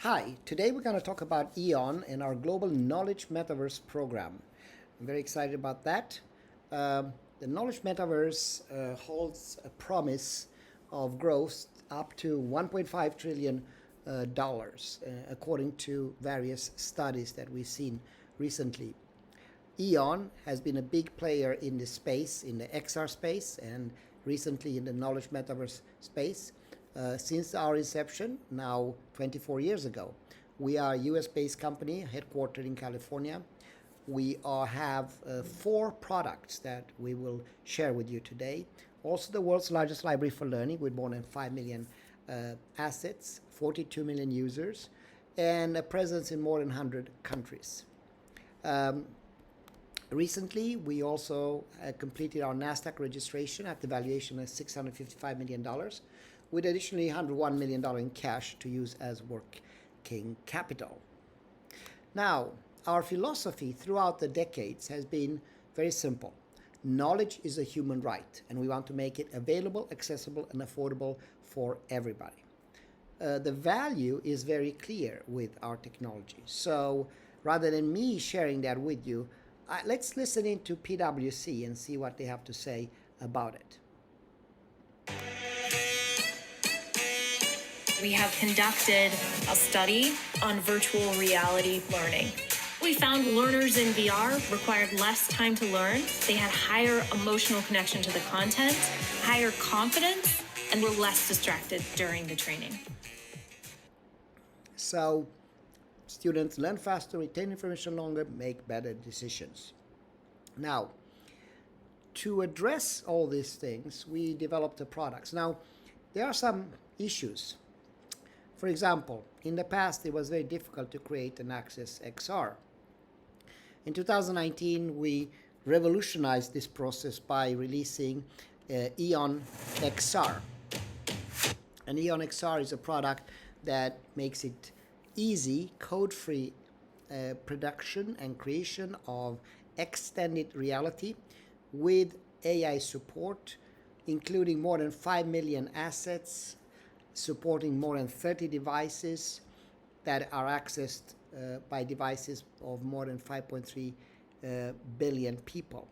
Hi, today we're going to talk about EON and our Global Knowledge Metaverse program. I'm very excited about that. The Knowledge Metaverse holds a promise of growth up to $1.5 trillion, according to various studies that we've seen recently. EON has been a big player in this space, in the XR space, and recently in the knowledge metaverse space. Since our inception, now 24 years ago. We are a US-based company headquartered in California. We have 4 products that we will share with you today. Also the world's largest library for learning with more than 5 million assets, 42 million users, and a presence in more than 100 countries. Recently, we also completed our NASDAQ registration at the valuation of $655 million, with additionally $101 million in cash to use as working capital. Now, our philosophy throughout the decades has been very simple. Knowledge is a human right, and we want to make it available, accessible, and affordable for everybody. The value is very clear with our technology. So rather than me sharing that with you, let's listen into PwC and see what they have to say about it. We have conducted a study on virtual reality learning. We found learners in VR required less time to learn. They had higher emotional connection to the content, higher confidence, and were less distracted during the training. So students learn faster, retain information longer, make better decisions. Now, to address all these things, we developed the products. Now, there are some issues. For example, in the past, it was very difficult to create an Access XR. In 2019, we revolutionized this process by releasing EON XR. And EON XR is a product that makes it easy, code-free production and creation of extended reality with AI support, including more than 5 million assets, supporting more than 30 devices that are accessed by devices of more than 5.3 billion people.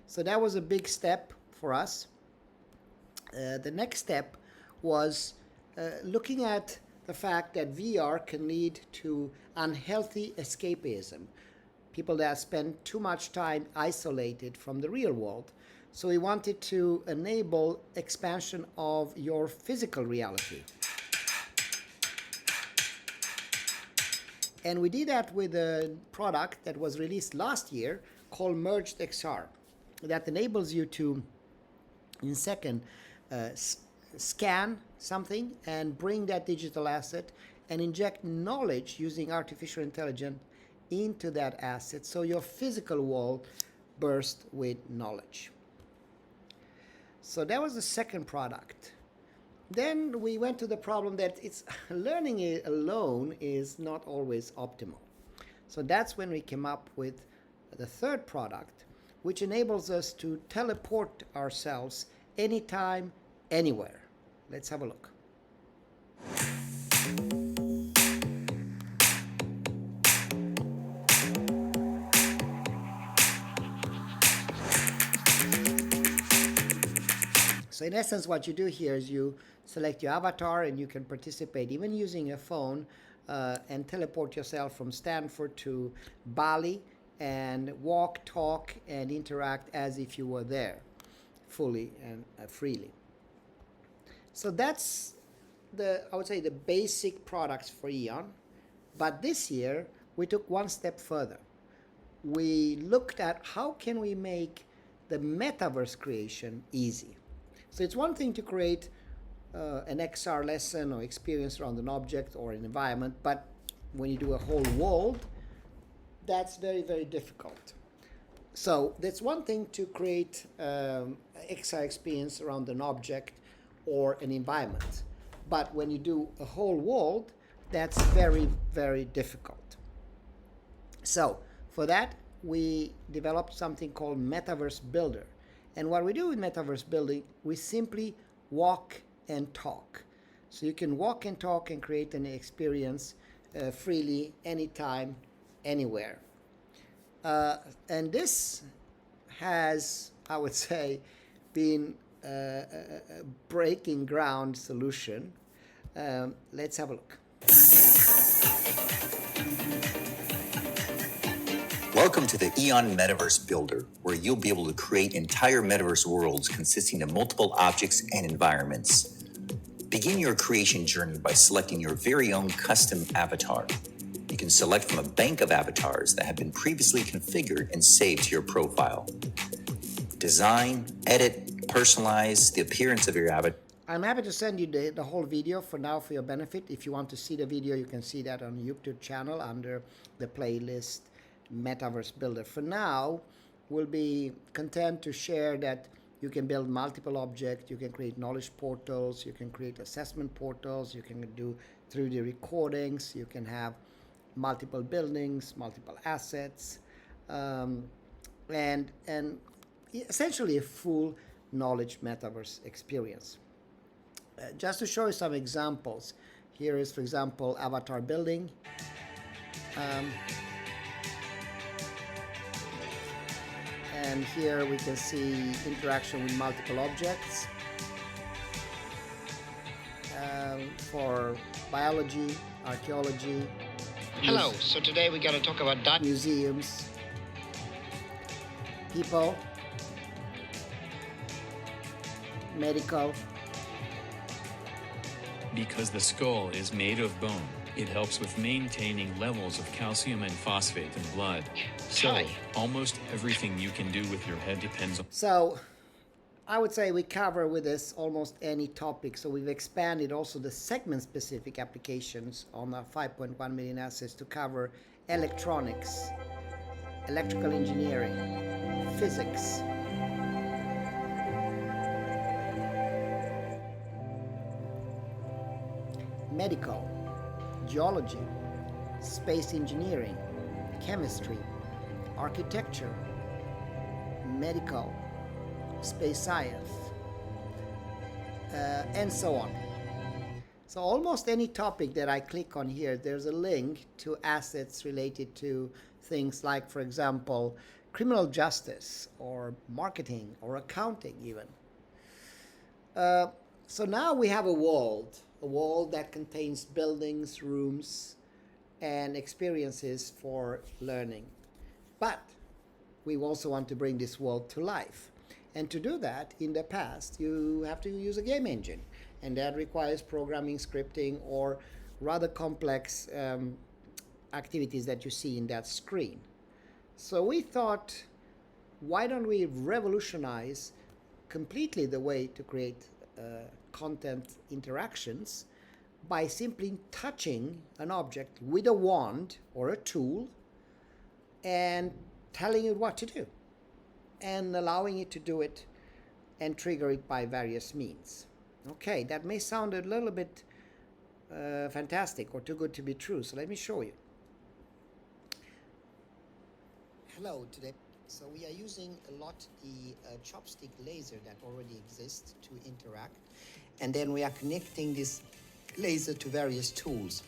So that was a big step for us. The next step was looking at the fact that VR can lead to unhealthy escapism, people that spend too much time isolated from the real world. So we wanted to enable expansion of your physical reality. And we did that with a product that was released last year called Merged XR that enables you to, in second, scan something and bring that digital asset and inject knowledge using artificial intelligence into that asset so your physical world bursts with knowledge. So that was the second product. Then we went to the problem that learning alone is not always optimal. So that's when we came up with the third product, which enables us to teleport ourselves anytime, anywhere. Let's have a look. So in essence, what you do here is you select your avatar and you can participate, even using a phone, and teleport yourself from Stanford to Bali and walk, talk, and interact as if you were there, fully and freely. So that's I would say, the basic products for EON. But this year, we took one step further. We looked at how can we make the metaverse creation easy. So it's one thing to create an XR lesson or experience around an object or an environment, but when you do a whole world, that's very, very difficult. So that's one thing to create XR experience around an object or an environment. But when you do a whole world, that's very, very difficult. So for that, we developed something called Metaverse Builder. And what we do with Metaverse Building, we simply walk and talk. So you can walk and talk and create an experience freely, anytime, anywhere. And this has, I would say, been a breaking ground solution. Let's have a look. Welcome to the EON Metaverse Builder, where you'll be able to create entire metaverse worlds consisting of multiple objects and environments. Begin your creation journey by selecting your very own custom avatar. You can select from a bank of avatars that have been previously configured and saved to your profile. Design, edit, personalize the appearance of your avatar. I'm happy to send you the whole video for now for your benefit. If you want to see the video, you can see that on the YouTube channel under the playlist Metaverse Builder. For now, we'll be content to share that you can build multiple objects, you can create knowledge portals, you can create assessment portals, you can do 3D recordings, you can have multiple buildings, multiple assets, and essentially a full knowledge metaverse experience. Just to show you some examples, here is, for example, avatar building. And here we can see interaction with multiple objects for biology, archaeology. Hello, so today we're going to talk about museums, people, medical. Because the skull is made of bone, it helps with maintaining levels of calcium and phosphate in blood. So, almost everything you can do with your head depends on... So, I would say we cover with this almost any topic. So we've expanded also the segment-specific applications on our 5.1 million assets to cover electronics, electrical engineering, physics, medical, geology, space engineering, chemistry, architecture, medical, space science, and so on. So almost any topic that I click on here, there's a link to assets related to things like, for example, criminal justice or marketing or accounting even. So now we have a wall that contains buildings, rooms, and experiences for learning. But we also want to bring this world to life. And to do that, in the past, you have to use a game engine. And that requires programming, scripting, or rather complex activities that you see in that screen. So we thought, why don't we revolutionize completely the way to create content interactions by simply touching an object with a wand or a tool and telling it what to do and allowing it to do it and trigger it by various means. Okay, that may sound a little bit fantastic or too good to be true, so let me show you. Hello, today. So we are using a lot the chopstick laser that already exists to interact, and then we are connecting this laser to various tools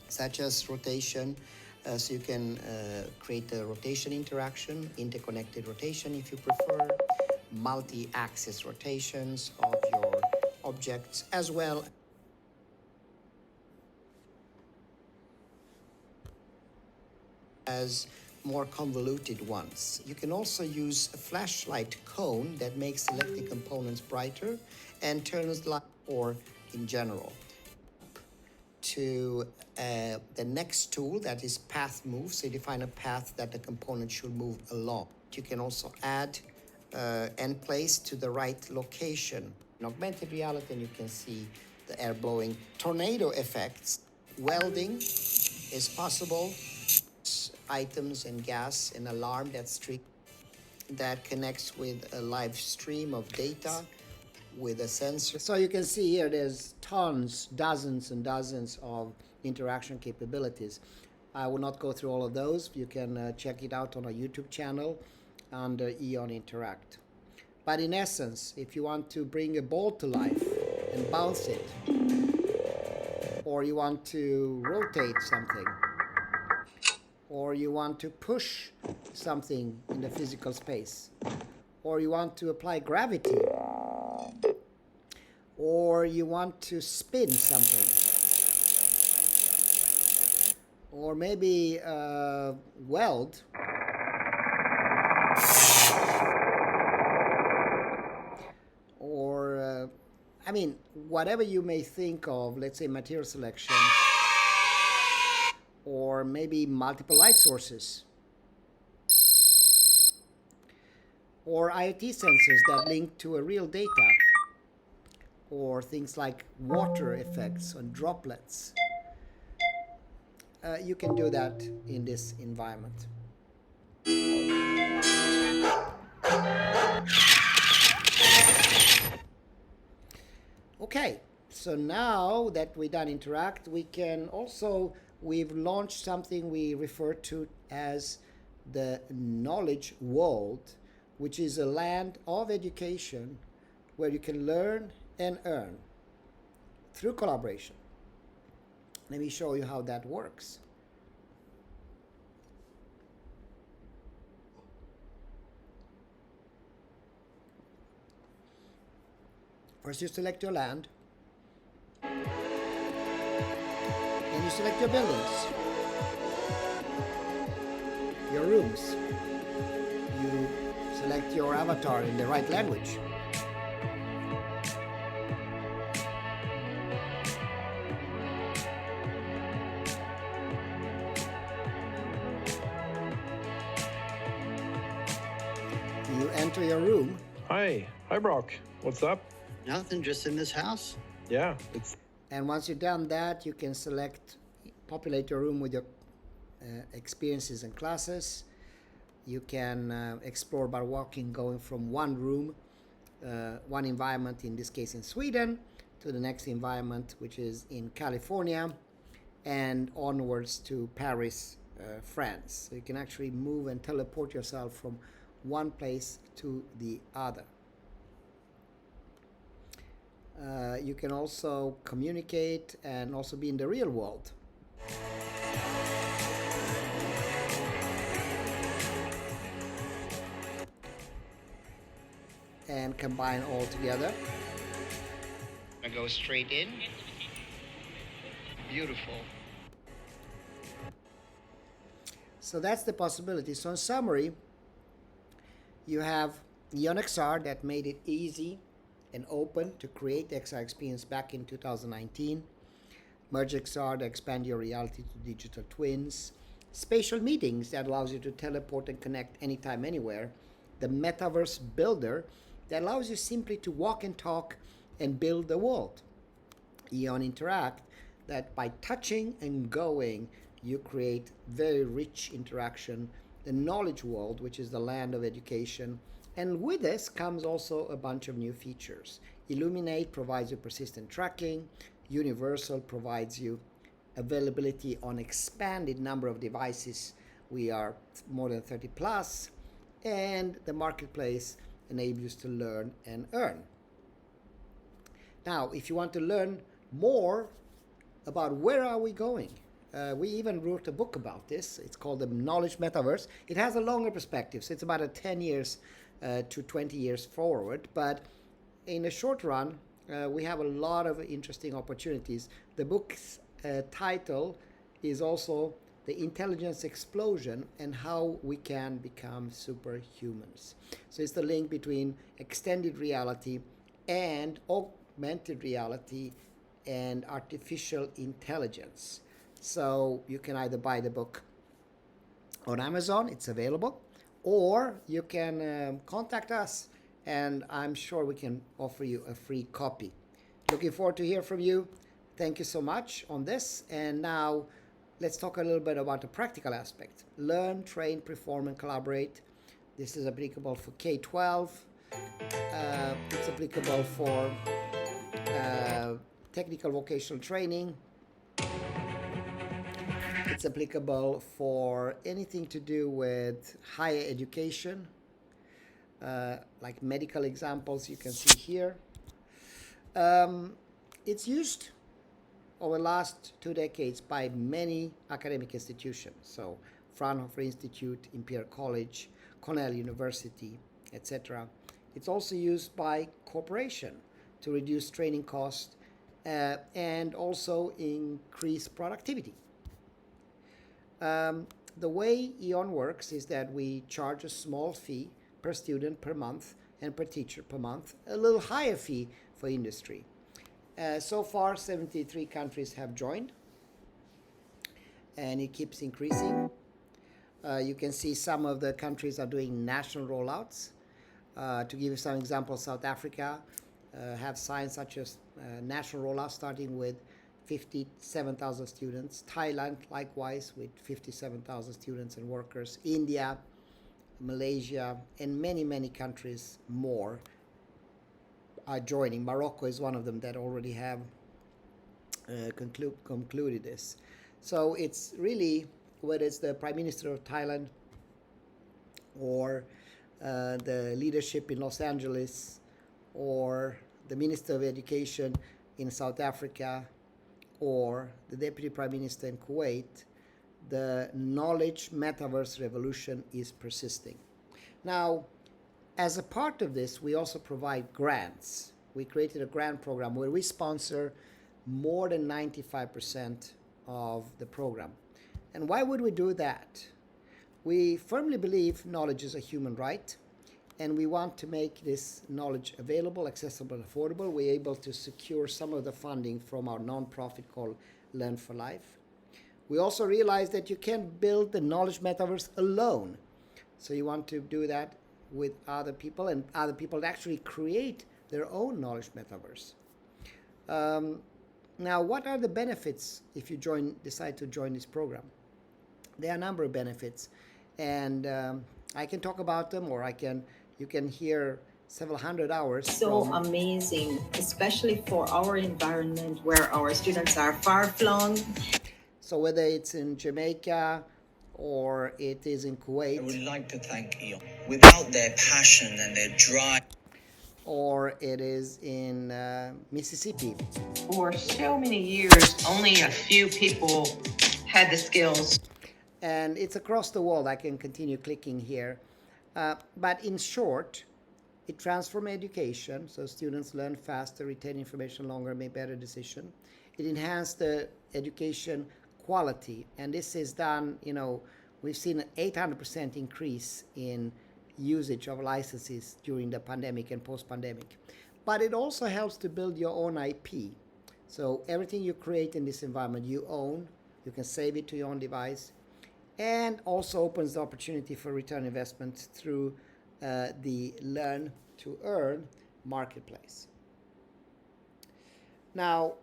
such as rotation, so you can create a rotation interaction, interconnected rotation if you prefer, multi-axis rotations of your objects, as well as more convoluted ones. You can also use a flashlight cone that makes selected components brighter and turns light, or in general. To the next tool, that is path move. So you define a path that the component should move along. You can also add and place to the right location. In augmented reality, and you can see the air blowing. Tornado effects. Welding is possible. Items and gas, an alarm that connects with a live stream of data with a sensor. So you can see here there's tons, dozens and dozens of interaction capabilities. I will not go through all of those. You can check it out on our YouTube channel under EON Interact. But in essence, if you want to bring a ball to life and bounce it, or you want to rotate something, or you want to push something in the physical space, or you want to apply gravity, or you want to spin something, or maybe weld, or I mean, whatever you may think of, let's say material selection, or maybe multiple light sources, or IoT sensors that link to a real data, or things like water effects on droplets. You can do that in this environment. Okay, so now that we done interact, we can also, we've launched something we refer to as the knowledge world, which is a land of education where you can learn and earn through collaboration. Let me show you how that works. First you select your land, then you select your buildings, your rooms, you select your avatar in the right language. You enter your room. Hi Brock. What's up? Nothing, just in this house. Yeah, it's And once you've done that, you can select, populate your room with your experiences and classes. You can explore by walking, going from one room, one environment, in this case in Sweden, to the next environment, which is in California, and onwards to Paris, France. So you can actually move and teleport yourself from one place to the other. You can also communicate and also be in the real world. And combine all together. I go straight in. Beautiful. So that's the possibility. So in summary, you have EON XR that made it easy and open to create the XR experience back in 2019. Merge XR to expand your reality to digital twins. Spatial meetings that allows you to teleport and connect anytime, anywhere. The Metaverse Builder that allows you simply to walk and talk and build the world. EON Interact that by touching and going, you create very rich interaction. The knowledge world, which is the land of education. And with this comes also a bunch of new features. Illuminate provides you persistent tracking. Universal provides you availability on expanded number of devices. We are more than 30 plus. And the marketplace enables you to learn and earn. Now, if you want to learn more about where are we going, we even wrote a book about this. It's called the Knowledge Metaverse. It has a longer perspective, so it's about a 10 years to 20 years forward. But in the short run, we have a lot of interesting opportunities. The book's title is also The Intelligence Explosion and How We Can Become Superhumans. So it's the link between extended reality and augmented reality and artificial intelligence. So you can either buy the book on Amazon, it's available, or you can contact us and I'm sure we can offer you a free copy. Looking forward to hear from you. Thank you so much on this. And now let's talk a little bit about the practical aspect. Learn, train, perform, and collaborate. This is applicable for K-12. It's applicable for technical vocational training. It's applicable for anything to do with higher education, like medical examples you can see here. It's used over the last 2 decades by many academic institutions. So Fraunhofer Institute, Imperial College, Cornell University, etc. It's also used by corporation to reduce training costs and also increase productivity. The way EON works is that we charge a small fee per student per month and per teacher per month, a little higher fee for industry. So far, 73 countries have joined, and it keeps increasing. You can see some of the countries are doing national rollouts. To give you some examples, South Africa have signed such a national rollout starting with 57,000 students. Thailand, likewise, with 57,000 students and workers. India, Malaysia, and many, many countries more are joining. Morocco is one of them that already have concluded this. So it's really, whether it's the Prime Minister of Thailand or the leadership in Los Angeles or the Minister of Education in South Africa or the Deputy Prime Minister in Kuwait, the knowledge metaverse revolution is persisting. Now, as a part of this, we also provide grants. We created a grant program where we sponsor more than 95% of the program. And why would we do that? We firmly believe knowledge is a human right, and we want to make this knowledge available, accessible, and affordable. We're able to secure some of the funding from our nonprofit called Learn for Life. We also realize that you can't build the knowledge metaverse alone. So you want to do that with other people, and other people that actually create their own knowledge metaverse. Now, what are the benefits if you decide to join this program? There are a number of benefits, and I can talk about them, or you can hear several hundred hours. So amazing, especially for our environment where our students are far-flung. So whether it's in Jamaica or it is in Kuwait. I would like to thank EON. Without their passion and their drive. Or it is in Mississippi. For so many years, only a few people had the skills. And it's across the world. I can continue clicking here. But in short, it transforms education, so students learn faster, retain information longer, make better decisions. It enhances the education quality, and this is done, we've seen an 800% increase in usage of licenses during the pandemic and post-pandemic. But it also helps to build your own IP. So everything you create in this environment you own, you can save it to your own device, and also opens the opportunity for return investment through the Learn to Earn marketplace. Now,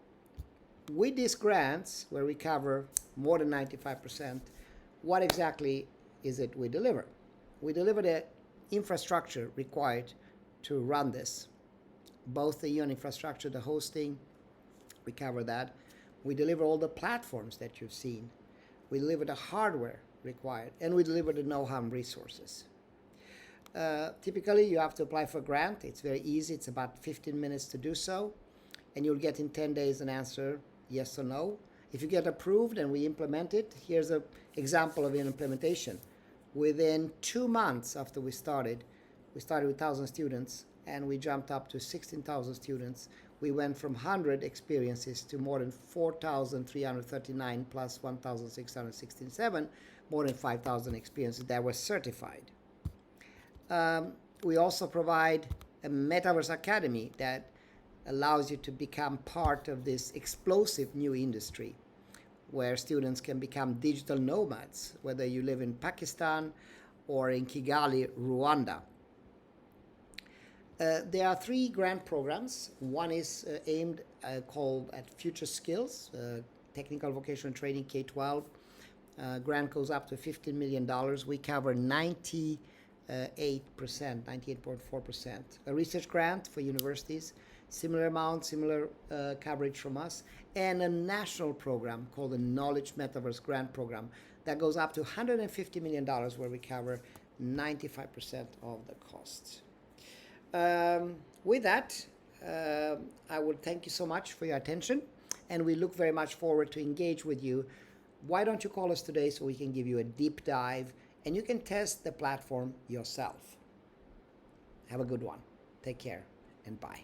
with these grants, where we cover more than 95%, what exactly is it we deliver? We deliver the infrastructure required to run this. Both the EON infrastructure, the hosting, we cover that. We deliver all the platforms that you've seen. We deliver the hardware required, and we deliver the know-how and resources. Typically, you have to apply for a grant. It's very easy. It's about 15 minutes to do so, and you'll get in 10 days an answer, yes or no. If you get approved and we implement it, here's an example of an implementation. Within 2 months after we started with 1,000 students, and we jumped up to 16,000 students. We went from 100 experiences to more than 4,339 plus 1,667, more than 5,000 experiences that were certified. We also provide a Metaverse Academy that allows you to become part of this explosive new industry where students can become digital nomads, whether you live in Pakistan or in Kigali, Rwanda. There are 3 grant programs. One is aimed called at Future Skills, Technical Vocational Training K-12. Grant goes up to $15 million. We cover 98%, 98.4%. A research grant for universities, similar amount, similar coverage from us, and a national program called the Knowledge Metaverse Grant Program that goes up to $150 million, where we cover 95% of the costs. With that, I would thank you so much for your attention, and we look very much forward to engage with you. Why don't you call us today so we can give you a deep dive and you can test the platform yourself. Have a good one. Take care and bye.